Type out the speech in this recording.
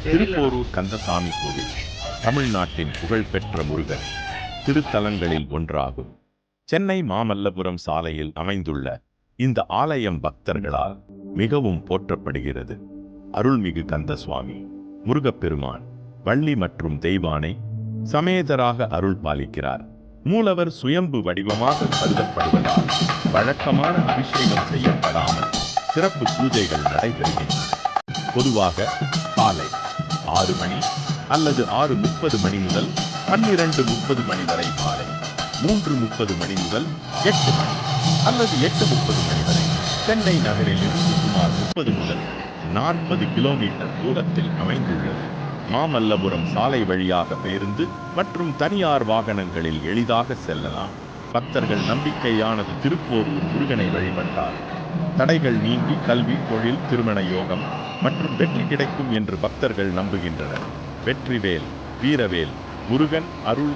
திருப்போரூர் கந்தசாமி கோவில் தமிழ்நாட்டின் புகழ்பெற்ற முருகன் திருத்தலங்களில் ஒன்றாகும். சென்னை மாமல்லபுரம் சாலையில் அமைந்துள்ள இந்த ஆலயம் பக்தர்களால் மிகவும் போற்றப்படுகிறது. அருள்மிகு கந்தசுவாமி முருகப்பெருமான் வள்ளி மற்றும் தெய்வானை சமேதராக அருள் பாலிக்கிறார். மூலவர் சுயம்பு வடிவமாக கருதப்படுவதால் வழக்கமான அபிஷேகம் செய்யப்படாமல் சிறப்பு பூஜைகள் நடைபெறுகின்றன. பொதுவாக காலை 6 மணி அல்லது 6:30 மணி முதல் 12:30 மணி வரை, மாலை 3:30 மணி முதல் 8 மணி அல்லது 8:30 மணி வரை சென்னை நகரில் இருந்து சுமார் 30 முதல் 40 கிலோமீட்டர் தூரத்தில் அமைந்துள்ளது. மாமல்லபுரம் சாலை வழியாக பேருந்து மற்றும் தனியார் வாகனங்களில் எளிதாக செல்லலாம். பக்தர்கள் நம்பிக்கையானது திருப்போரூர் முருகனை வழிபட்டார் தடைகள் நீங்கி கல்வி, தொழில், திருமண யோகம் மற்றும் வெற்றி கிடைக்கும் என்று பக்தர்கள் நம்புகின்றனர். வெற்றிவேல் வீரவேல் முருகன் அருள்